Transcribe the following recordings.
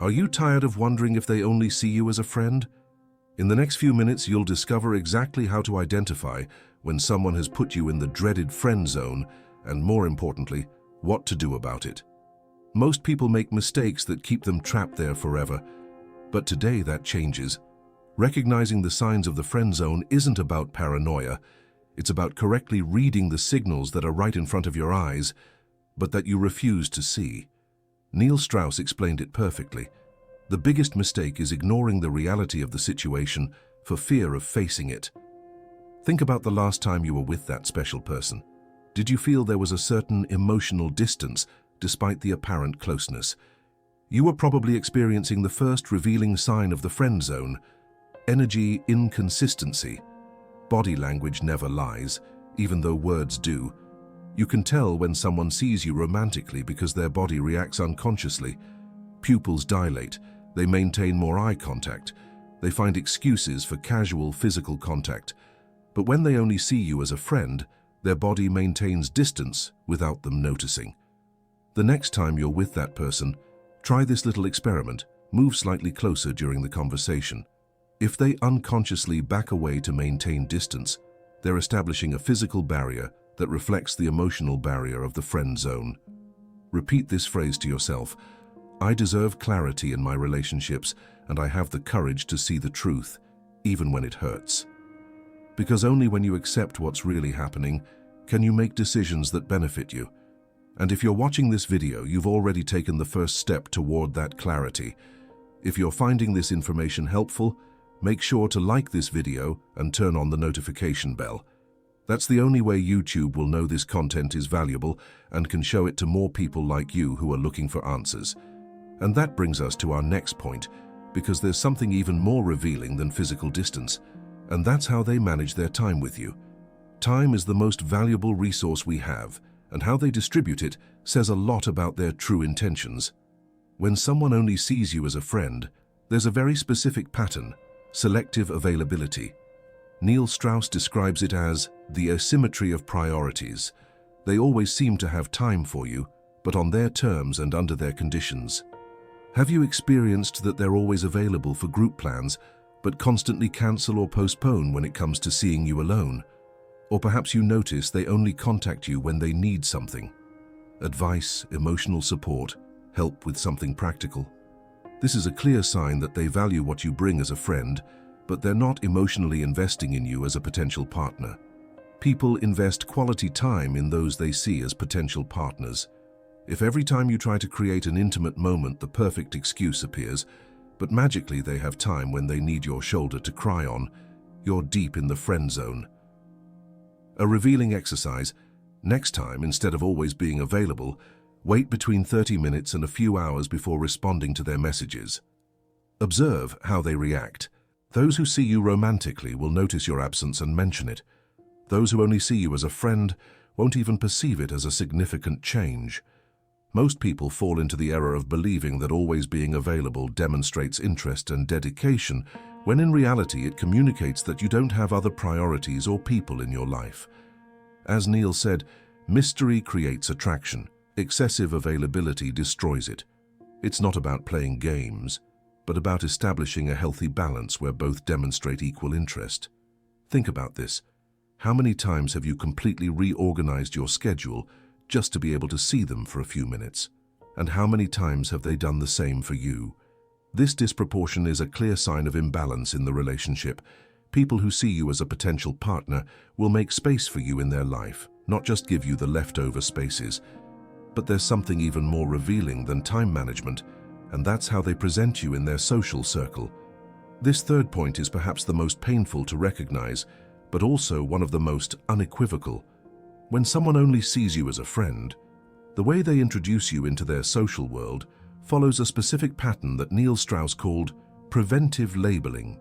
Are you tired of wondering if they only see you as a friend? In the next few minutes, you'll discover exactly how to identify when someone has put you in the dreaded friend zone and, more importantly, what to do about it. Most people make mistakes that keep them trapped there forever, but today that changes. Recognizing the signs of the friend zone isn't about paranoia. It's about correctly reading the signals that are right in front of your eyes, but that you refuse to see. Neil Strauss explained it perfectly. The biggest mistake is ignoring the reality of the situation for fear of facing it. Think about the last time you were with that special person. Did you feel there was a certain emotional distance despite the apparent closeness? You were probably experiencing the first revealing sign of the friend zone: energy inconsistency. Body language never lies, even though words do. You can tell when someone sees you romantically because their body reacts unconsciously. Pupils dilate, they maintain more eye contact, they find excuses for casual physical contact. But when they only see you as a friend, their body maintains distance without them noticing. The next time you're with that person, try this little experiment. Move slightly closer during the conversation. If they unconsciously back away to maintain distance, they're establishing a physical barrier that reflects the emotional barrier of the friend zone. Repeat this phrase to yourself: I deserve clarity in my relationships, and I have the courage to see the truth, even when it hurts. Because only when you accept what's really happening can you make decisions that benefit you. And if you're watching this video, you've already taken the first step toward that clarity. If you're finding this information helpful, make sure to like this video and turn on the notification bell. That's the only way YouTube will know this content is valuable and can show it to more people like you who are looking for answers. And that brings us to our next point, because there's something even more revealing than physical distance, and that's how they manage their time with you. Time is the most valuable resource we have, and how they distribute it says a lot about their true intentions. When someone only sees you as a friend, there's a very specific pattern: selective availability. Neil Strauss describes it as the asymmetry of priorities. They always seem to have time for you, but on their terms and under their conditions. Have you experienced that they're always available for group plans, but constantly cancel or postpone when it comes to seeing you alone? Or perhaps you notice they only contact you when they need something: advice, emotional support, help with something practical. This is a clear sign that they value what you bring as a friend, but they're not emotionally investing in you as a potential partner. People invest quality time in those they see as potential partners. If every time you try to create an intimate moment, the perfect excuse appears, but magically they have time when they need your shoulder to cry on, you're deep in the friend zone. A revealing exercise: next time, instead of always being available, wait between 30 minutes and a few hours before responding to their messages. Observe how they react. Those who see you romantically will notice your absence and mention it. Those who only see you as a friend won't even perceive it as a significant change. Most people fall into the error of believing that always being available demonstrates interest and dedication, when in reality it communicates that you don't have other priorities or people in your life. As Neil said, mystery creates attraction. Excessive availability destroys it. It's not about playing games, but about establishing a healthy balance where both demonstrate equal interest. Think about this. How many times have you completely reorganized your schedule just to be able to see them for a few minutes? And how many times have they done the same for you? This disproportion is a clear sign of imbalance in the relationship. People who see you as a potential partner will make space for you in their life, not just give you the leftover spaces. But there's something even more revealing than time management, and that's how they present you in their social circle. This third point is perhaps the most painful to recognize, but also one of the most unequivocal. When someone only sees you as a friend, the way they introduce you into their social world follows a specific pattern that Neil Strauss called preventive labeling.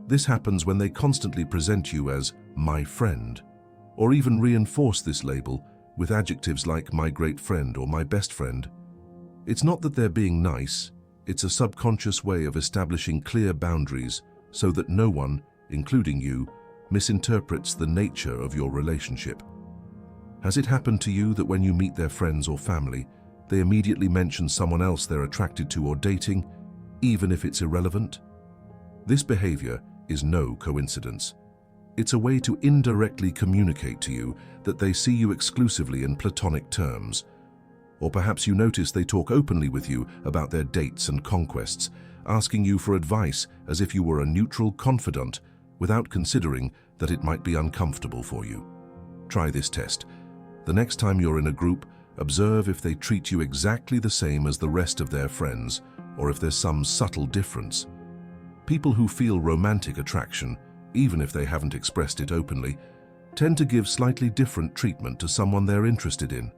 This happens when they constantly present you as "my friend," or even reinforce this label with adjectives like "my great friend" or "my best friend." It's not that they're being nice, it's a subconscious way of establishing clear boundaries so that no one, including you, misinterprets the nature of your relationship. Has it happened to you that when you meet their friends or family, they immediately mention someone else they're attracted to or dating, even if it's irrelevant? This behavior is no coincidence. It's a way to indirectly communicate to you that they see you exclusively in platonic terms. Or perhaps you notice they talk openly with you about their dates and conquests, asking you for advice as if you were a neutral confidant, without considering that it might be uncomfortable for you. Try this test. The next time you're in a group, observe if they treat you exactly the same as the rest of their friends, or if there's some subtle difference. People who feel romantic attraction, even if they haven't expressed it openly, tend to give slightly different treatment to someone they're interested in.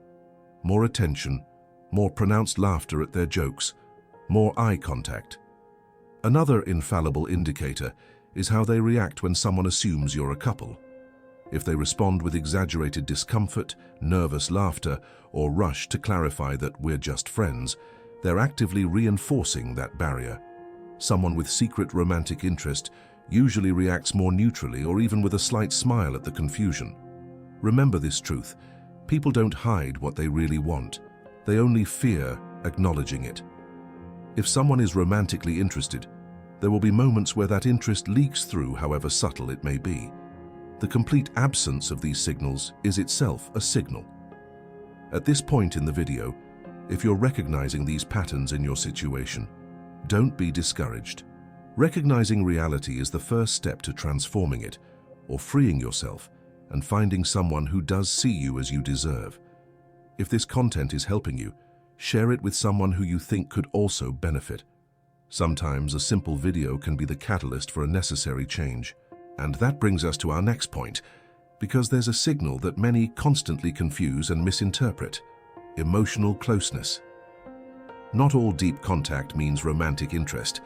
More attention, more pronounced laughter at their jokes, more eye contact. Another infallible indicator is how they react when someone assumes you're a couple. If they respond with exaggerated discomfort, nervous laughter, or rush to clarify that we're just friends, they're actively reinforcing that barrier. Someone with secret romantic interest usually reacts more neutrally or even with a slight smile at the confusion. Remember this truth: people don't hide what they really want. They only fear acknowledging it. If someone is romantically interested, there will be moments where that interest leaks through, however subtle it may be. The complete absence of these signals is itself a signal. At this point in the video, if you're recognizing these patterns in your situation, don't be discouraged. Recognizing reality is the first step to transforming it, or freeing yourself, and finding someone who does see you as you deserve. If this content is helping you, share it with someone who you think could also benefit. Sometimes a simple video can be the catalyst for a necessary change. And that brings us to our next point, because there's a signal that many constantly confuse and misinterpret: emotional closeness. Not all deep contact means romantic interest,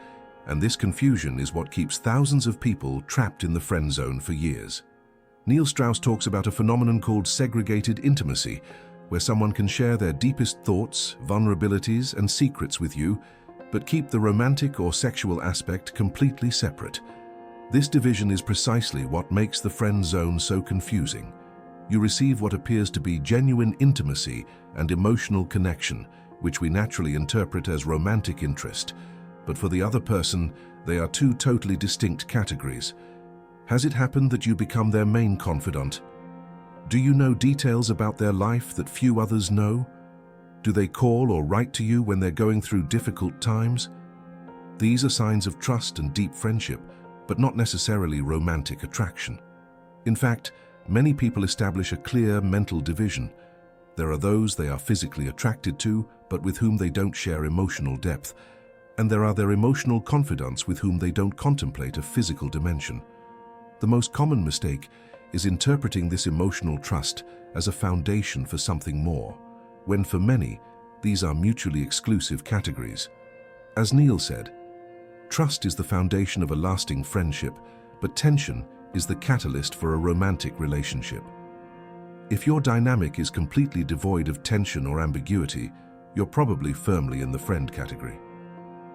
and this confusion is what keeps thousands of people trapped in the friend zone for years. Neil Strauss talks about a phenomenon called segregated intimacy, where someone can share their deepest thoughts, vulnerabilities, and secrets with you, but keep the romantic or sexual aspect completely separate. This division is precisely what makes the friend zone so confusing. You receive what appears to be genuine intimacy and emotional connection, which we naturally interpret as romantic interest, but for the other person, they are two totally distinct categories. Has it happened that you become their main confidant? Do you know details about their life that few others know? Do they call or write to you when they're going through difficult times? These are signs of trust and deep friendship, but not necessarily romantic attraction. In fact, many people establish a clear mental division. There are those they are physically attracted to, but with whom they don't share emotional depth, and there are their emotional confidants with whom they don't contemplate a physical dimension. The most common mistake is interpreting this emotional trust as a foundation for something more, when for many, these are mutually exclusive categories. As Neil said, trust is the foundation of a lasting friendship, but tension is the catalyst for a romantic relationship. If your dynamic is completely devoid of tension or ambiguity, you're probably firmly in the friend category.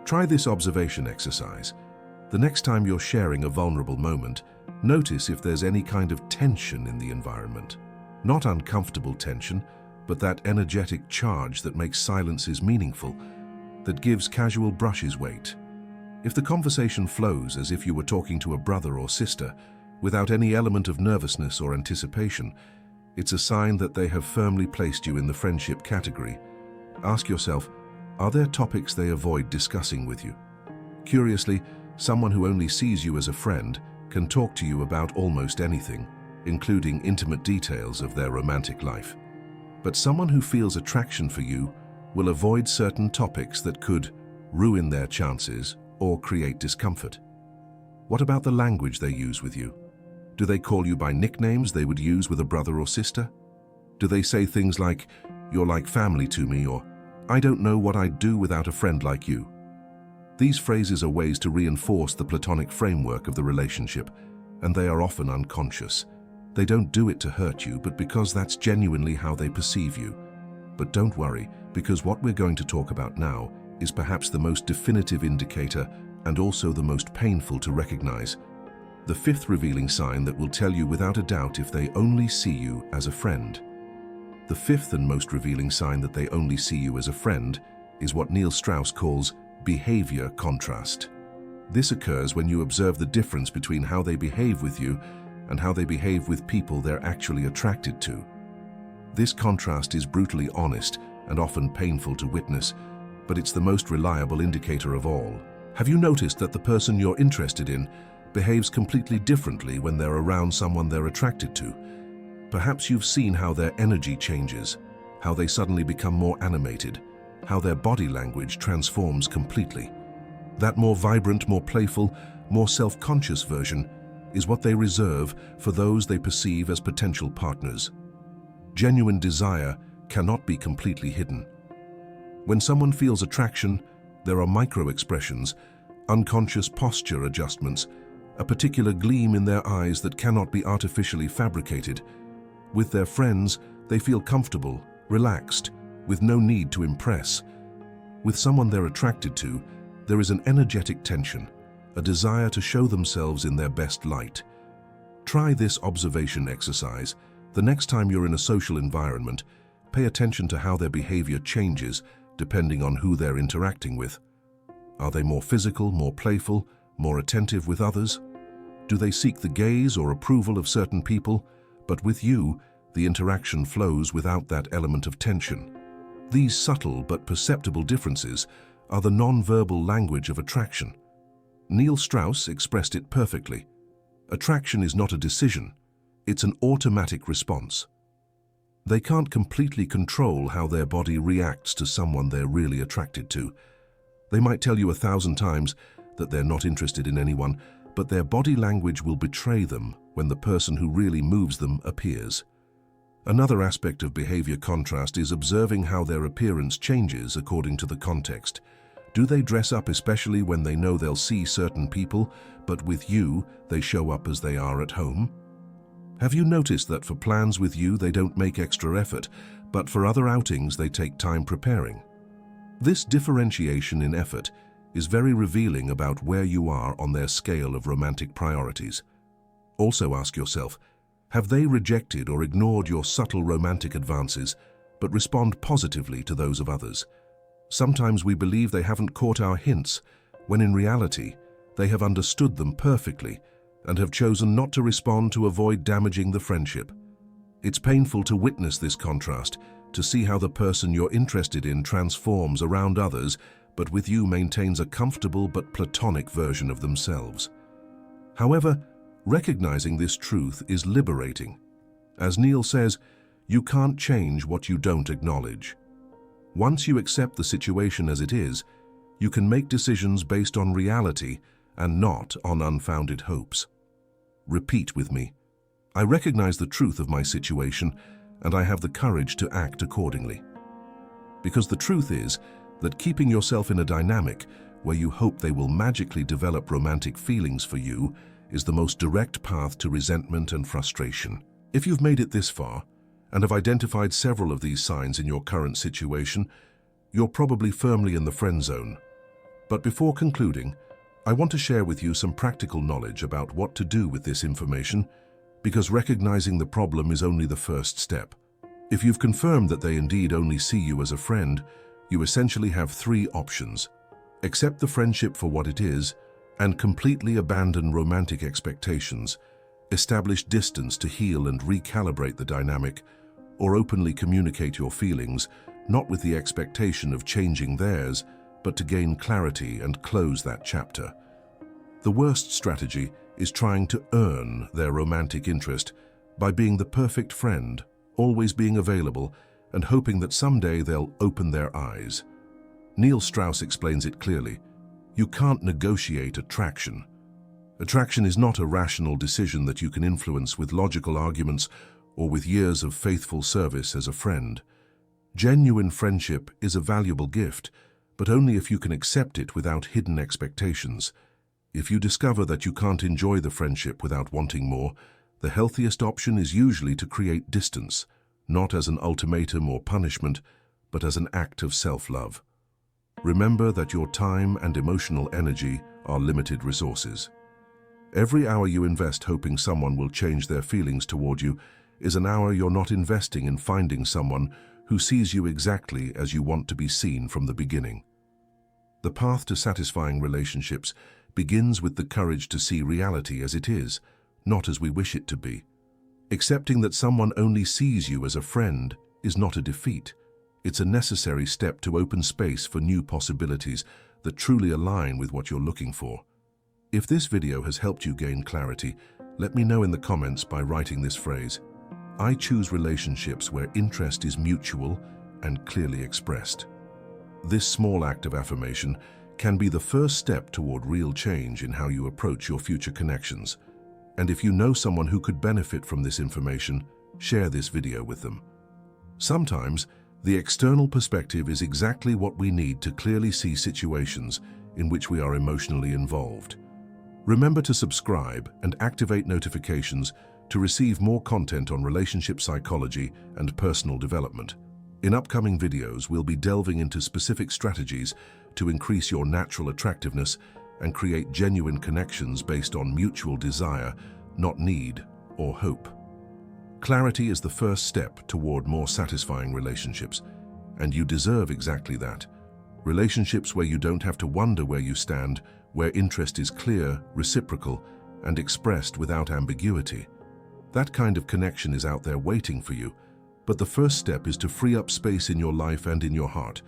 Try this observation exercise. The next time you're sharing a vulnerable moment, notice if there's any kind of tension in the environment. Not uncomfortable tension, but that energetic charge that makes silences meaningful, that gives casual brushes weight. If the conversation flows as if you were talking to a brother or sister, without any element of nervousness or anticipation, it's a sign that they have firmly placed you in the friendship category. Ask yourself, are there topics they avoid discussing with you? Curiously, someone who only sees you as a friend can talk to you about almost anything, including intimate details of their romantic life. But someone who feels attraction for you will avoid certain topics that could ruin their chances or create discomfort. What about the language they use with you? Do they call you by nicknames they would use with a brother or sister? Do they say things like, "You're like family to me," or "I don't know what I'd do without a friend like you"? These phrases are ways to reinforce the platonic framework of the relationship, and they are often unconscious. They don't do it to hurt you, but because that's genuinely how they perceive you. But don't worry, because what we're going to talk about now is perhaps the most definitive indicator and also the most painful to recognize. The fifth revealing sign that will tell you without a doubt if they only see you as a friend. The fifth and most revealing sign that they only see you as a friend is what Neil Strauss calls behavior contrast. This occurs when you observe the difference between how they behave with you and how they behave with people they're actually attracted to. This contrast is brutally honest and often painful to witness, but it's the most reliable indicator of all. Have you noticed that the person you're interested in behaves completely differently when they're around someone they're attracted to? Perhaps you've seen how their energy changes, how they suddenly become more animated, how their body language transforms completely. That more vibrant, more playful, more self-conscious version is what they reserve for those they perceive as potential partners. Genuine desire cannot be completely hidden. When someone feels attraction, there are micro-expressions, unconscious posture adjustments, a particular gleam in their eyes that cannot be artificially fabricated. With their friends, they feel comfortable, relaxed, with no need to impress. With someone they're attracted to, there is an energetic tension, a desire to show themselves in their best light. Try this observation exercise. The next time you're in a social environment, pay attention to how their behavior changes depending on who they're interacting with. Are they more physical, more playful, more attentive with others? Do they seek the gaze or approval of certain people? But with you, the interaction flows without that element of tension. These subtle but perceptible differences are the non-verbal language of attraction. Neil Strauss expressed it perfectly. Attraction is not a decision, it's an automatic response. They can't completely control how their body reacts to someone they're really attracted to. They might tell you 1,000 times that they're not interested in anyone, but their body language will betray them when the person who really moves them appears. Another aspect of behavior contrast is observing how their appearance changes according to the context. Do they dress up especially when they know they'll see certain people, but with you, they show up as they are at home? Have you noticed that for plans with you, they don't make extra effort, but for other outings, they take time preparing? This differentiation in effort is very revealing about where you are on their scale of romantic priorities. Also ask yourself, have they rejected or ignored your subtle romantic advances, but respond positively to those of others? Sometimes we believe they haven't caught our hints, when in reality, they have understood them perfectly and have chosen not to respond to avoid damaging the friendship. It's painful to witness this contrast, to see how the person you're interested in transforms around others, but with you maintains a comfortable but platonic version of themselves. However, recognizing this truth is liberating. As Neil says, you can't change what you don't acknowledge. Once you accept the situation as it is, you can make decisions based on reality and not on unfounded hopes. Repeat with me. I recognize the truth of my situation, and I have the courage to act accordingly. Because the truth is that keeping yourself in a dynamic where you hope they will magically develop romantic feelings for you is the most direct path to resentment and frustration. If you've made it this far and have identified several of these signs in your current situation, you're probably firmly in the friend zone. But before concluding, I want to share with you some practical knowledge about what to do with this information, because recognizing the problem is only the first step. If you've confirmed that they indeed only see you as a friend, you essentially have 3 options. Accept the friendship for what it is, and completely abandon romantic expectations. Establish distance to heal and recalibrate the dynamic, or openly communicate your feelings, not with the expectation of changing theirs, but to gain clarity and close that chapter. The worst strategy is trying to earn their romantic interest by being the perfect friend, always being available, and hoping that someday they'll open their eyes. Neil Strauss explains it clearly. You can't negotiate attraction. Attraction is not a rational decision that you can influence with logical arguments or with years of faithful service as a friend. Genuine friendship is a valuable gift, but only if you can accept it without hidden expectations. If you discover that you can't enjoy the friendship without wanting more, the healthiest option is usually to create distance, not as an ultimatum or punishment, but as an act of self-love. Remember that your time and emotional energy are limited resources. Every hour you invest hoping someone will change their feelings toward you is an hour you're not investing in finding someone who sees you exactly as you want to be seen from the beginning. The path to satisfying relationships begins with the courage to see reality as it is, not as we wish it to be. Accepting that someone only sees you as a friend is not a defeat. It's a necessary step to open space for new possibilities that truly align with what you're looking for. If this video has helped you gain clarity, let me know in the comments by writing this phrase: I choose relationships where interest is mutual and clearly expressed. This small act of affirmation can be the first step toward real change in how you approach your future connections. And if you know someone who could benefit from this information, share this video with them. Sometimes, the external perspective is exactly what we need to clearly see situations in which we are emotionally involved. Remember to subscribe and activate notifications to receive more content on relationship psychology and personal development. In upcoming videos, we'll be delving into specific strategies to increase your natural attractiveness and create genuine connections based on mutual desire, not need or hope. Clarity is the first step toward more satisfying relationships, and you deserve exactly that. Relationships where you don't have to wonder where you stand, where interest is clear, reciprocal, and expressed without ambiguity. That kind of connection is out there waiting for you, but the first step is to free up space in your life and in your heart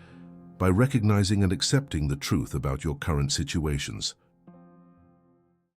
by recognizing and accepting the truth about your current situations.